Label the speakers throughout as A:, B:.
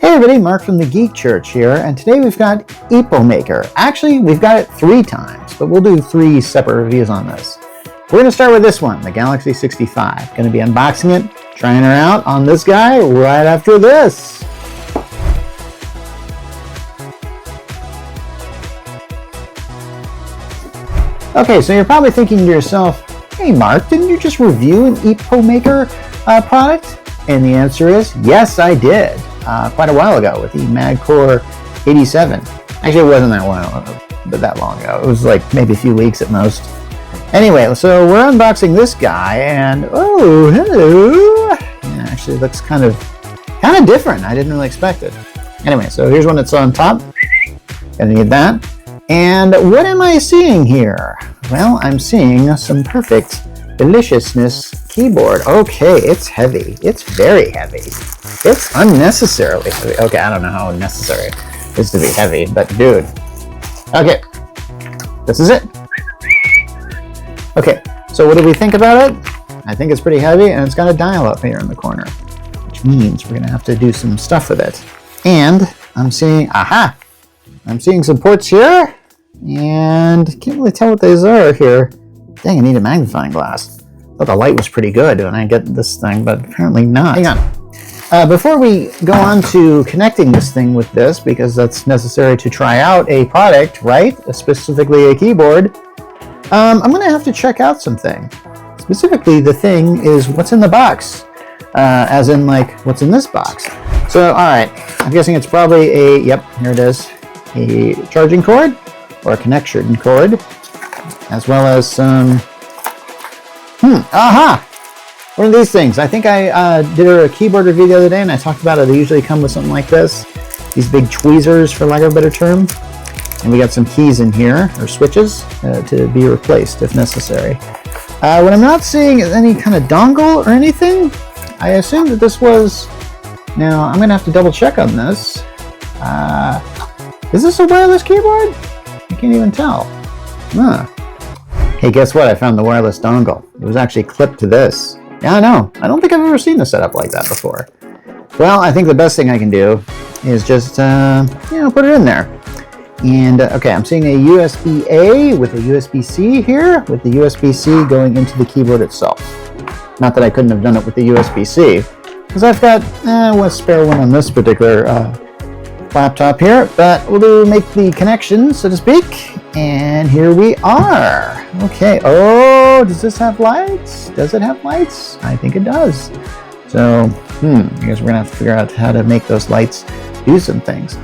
A: Hey everybody, Mark from the Geek Church here, and today we've got Epomaker. Actually, we've got it 3 times, but we'll do 3 separate reviews on this. We're going to start with this one, the Galaxy 65. Going to be unboxing it, trying her out on this guy right after this. Okay, so you're probably thinking to yourself, hey Mark, didn't you just review an Epomaker product? And the answer is, yes, I did. Quite a while ago with the MagCore 87. Actually, it wasn't that long ago. It was like maybe a few weeks at most. Anyway, so we're unboxing this guy, and oh, hello. Yeah, actually, it looks kind of different. I didn't really expect it. Anyway, so here's one that's on top. Gonna need that. And what am I seeing here? Well, I'm seeing some perfect deliciousness keyboard. Okay, it's heavy. It's very heavy. It's unnecessarily heavy. Okay, I don't know how necessary it is to be heavy, but dude. Okay, this is it. Okay, so what do we think about it? I think it's pretty heavy, and it's got a dial up here in the corner, which means we're gonna have to do some stuff with it. And I'm seeing, I'm seeing some ports here, and can't really tell what these are here. Dang, I need a magnifying glass. Thought the light was pretty good when I get this thing, but apparently not. Hang on. Before we go on to connecting this thing with this, because that's necessary to try out a product, right? Specifically a keyboard, I'm going to have to check out something. Specifically, the thing is what's in the box, as in like what's in this box. So, all right, I'm guessing it's probably yep, here it is, a charging cord or a connection cord, as well as some, one of these things. I think I did a keyboard review the other day, and I talked about it. They usually come with something like this, these big tweezers, for lack of a better term. And we got some keys in here, or switches, to be replaced if necessary. What I'm not seeing is any kind of dongle or anything. I assume that this was, now I'm going to have to double check on this. Is this a wireless keyboard? I can't even tell. Hey, guess what? I found the wireless dongle. It was actually clipped to this. Yeah, I know. I don't think I've ever seen a setup like that before. Well, I think the best thing I can do is just, put it in there. And, okay, I'm seeing a USB-A with a USB-C here, with the USB-C going into the keyboard itself. Not that I couldn't have done it with the USB-C, because I've got a spare one on this particular laptop here, but we'll make the connection, so to speak, and here we are. Okay, oh, does this have lights? Does it have lights? I think it does. So, I guess we're gonna have to figure out how to make those lights do some things.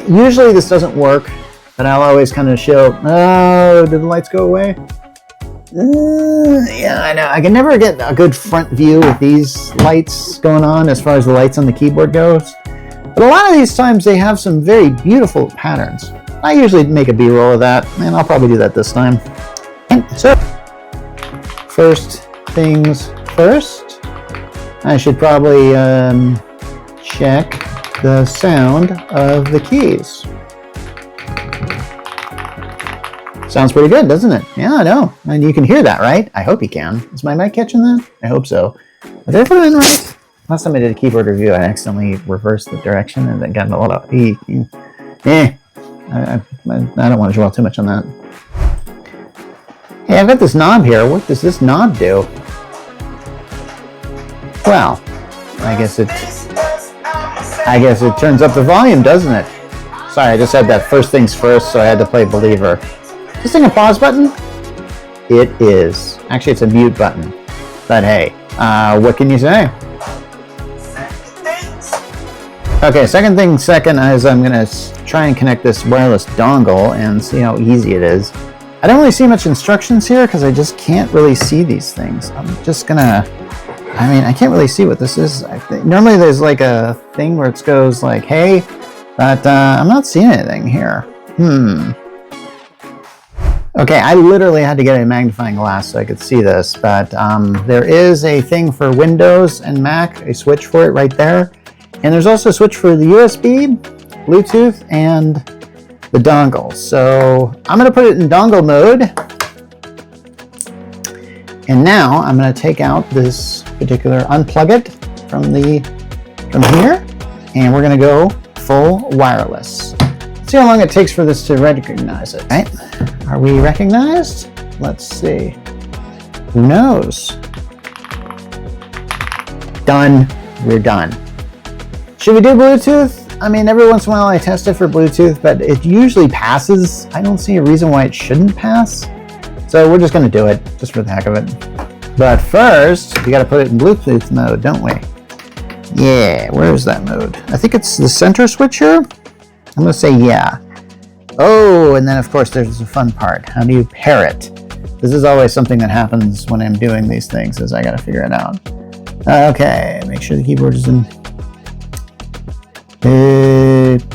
A: Usually this doesn't work, but I'll always kind of show, oh, did the lights go away? Yeah, I know. I can never get a good front view with these lights going on as far as the lights on the keyboard goes. But a lot of these times they have some very beautiful patterns. I usually make a B-roll of that, and I'll probably do that this time. And so, first things first, I should probably check the sound of the keys. Sounds pretty good, doesn't it? Yeah, I know. And you can hear that, right? I hope you can. Is my mic catching that? I hope so. Did I put it in right? Last time I did a keyboard review, I accidentally reversed the direction and then got a lot of I don't want to dwell too much on that. Hey, I've got this knob here. What does this knob do? Well, I guess it turns up the volume, doesn't it? Sorry, I just said that first things first, so I had to play Believer. Is this thing a pause button? It is. Actually, it's a mute button. But hey, what can you say? Okay, second thing second is I'm going to try and connect this wireless dongle and see how easy it is. I don't really see much instructions here because I just can't really see these things. I'm just going to, I can't really see what this is. Normally there's like a thing where it goes like, hey, but I'm not seeing anything here. Okay, I literally had to get a magnifying glass so I could see this, but there is a thing for Windows and Mac, a switch for it right there. And there's also a switch for the USB, Bluetooth, and the dongle. So I'm going to put it in dongle mode. And now I'm going to take out this particular, unplug it from here, and we're going to go full wireless. Let's see how long it takes for this to recognize it. All right, are we recognized? Let's see. Who knows? Done. We're done. Should we do Bluetooth? I mean, every once in a while I test it for Bluetooth, but it usually passes. I don't see a reason why it shouldn't pass. So we're just going to do it, just for the heck of it. But first, we got to put it in Bluetooth mode, don't we? Yeah, where is that mode? I think it's the center switch here. I'm going to say yeah. Oh, and then of course there's the fun part. How do you pair it? This is always something that happens when I'm doing these things, is I got to figure it out. Okay, make sure the keyboard is in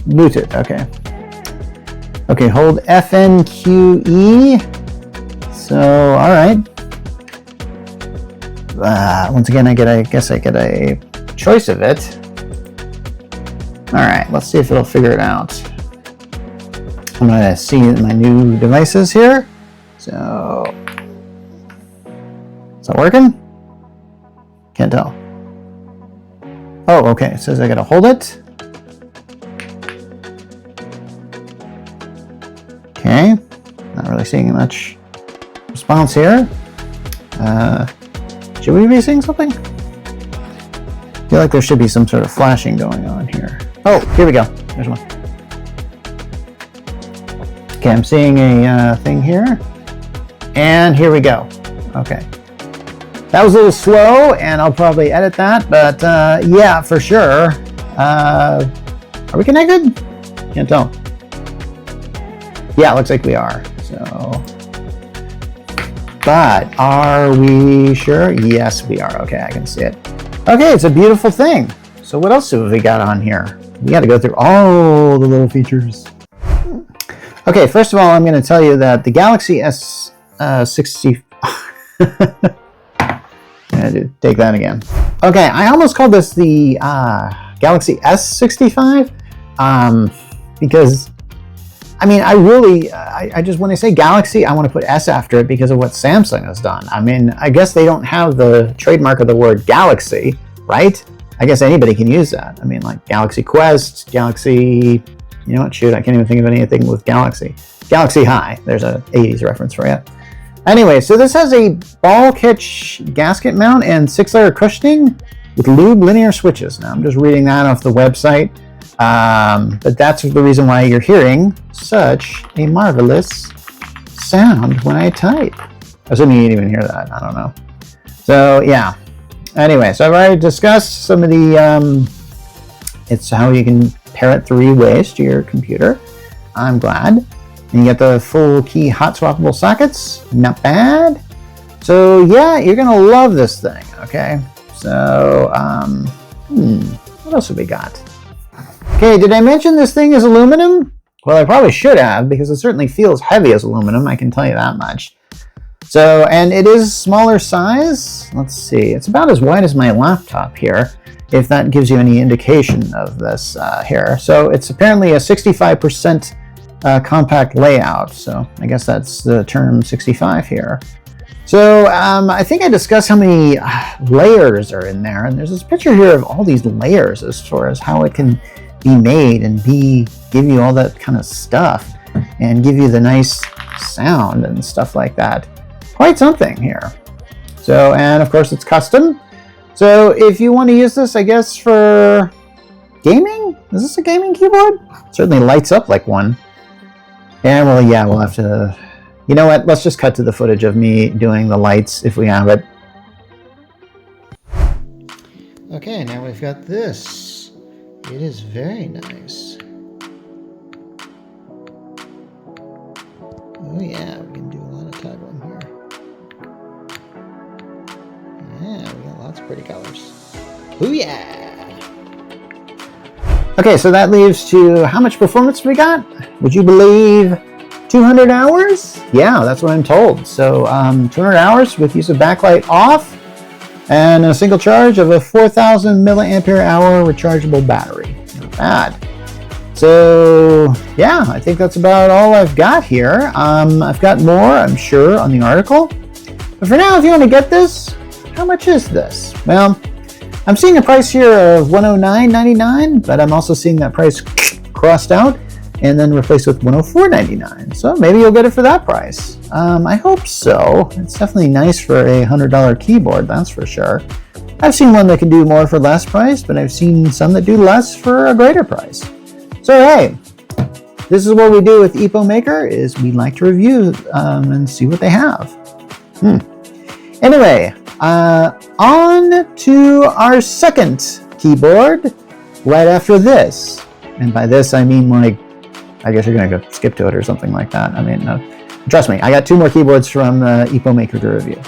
A: Bluetooth. Okay, hold FNQE. So, all right. Once again, I guess I get a choice of it. All right, let's see if it'll figure it out. I'm gonna see my new devices here. So, is that working? Can't tell. Oh, okay. It says I gotta hold it. Okay. Not really seeing much response here. Should we be seeing something? I feel like there should be some sort of flashing going on here. Oh, here we go. There's one. Okay, I'm seeing a thing here. And here we go. Okay. That was a little slow, and I'll probably edit that, but yeah, for sure. Are we connected? Can't tell. Yeah, it looks like we are. So, but are we sure? Yes, we are. Okay, I can see it. Okay, it's a beautiful thing. So what else have we got on here? We got to go through all the little features. Okay, first of all, I'm going to tell you that the Galaxy S60... Take that again. Okay, I almost called this the Galaxy S65 because, I mean, I just, when I say Galaxy, I want to put S after it because of what Samsung has done. I mean, I guess they don't have the trademark of the word Galaxy, right? I guess anybody can use that. I mean, like Galaxy Quest, Galaxy, you know what, shoot, I can't even think of anything with Galaxy. Galaxy High, there's a 80s reference for you. Anyway, so this has a ball catch gasket mount and 6-layer cushioning with lube linear switches. Now, I'm just reading that off the website, but that's the reason why you're hearing such a marvelous sound when I type. Assuming you didn't even hear that, I don't know. So, yeah. Anyway, so I've already discussed some of the, it's how you can pair it 3 ways to your computer. I'm glad. And you get the full key hot swappable sockets. Not bad. So yeah, you're gonna love this thing. Okay. So what else have we got? Okay, did I mention this thing is aluminum? Well, I probably should have, because it certainly feels heavy as aluminum. I can tell you that much. So, and it is smaller size. Let's see. It's about as wide as my laptop here, if that gives you any indication of this here. So it's apparently a 65% compact layout, so I guess that's the term 65 here. So I think I discussed how many layers are in there, and there's this picture here of all these layers as far as how it can be made and give you all that kind of stuff and give you the nice sound and stuff like that. Quite something here. So, and of course it's custom. So if you want to use this, I guess for gaming, is this a gaming keyboard? It certainly lights up like one. And well, yeah, we'll have to, you know what, let's just cut to the footage of me doing the lights if we have it. Okay, now we've got this. It is very nice. Oh yeah, we can do a lot of toggling here. Yeah, we got lots of pretty colors. Oh yeah! Okay, so that leaves to how much performance we got? Would you believe 200 hours? Yeah, that's what I'm told. So 200 hours with use of backlight off and a single charge of a 4,000 milliampere hour rechargeable battery. Not bad. So yeah, I think that's about all I've got here. I've got more, I'm sure, on the article. But for now, if you want to get this, how much is this? Well, I'm seeing a price here of $109.99, but I'm also seeing that price crossed out and then replaced with $104.99. So maybe you'll get it for that price. I hope so. It's definitely nice for a $100 keyboard, that's for sure. I've seen one that can do more for less price, but I've seen some that do less for a greater price. So hey, this is what we do with Epomaker, is we like to review and see what they have. Anyway, on to our second keyboard right after this. And by this, I mean, like, I guess you're going to go skip to it or something like that. I mean, trust me, I got 2 more keyboards from Epomaker to review.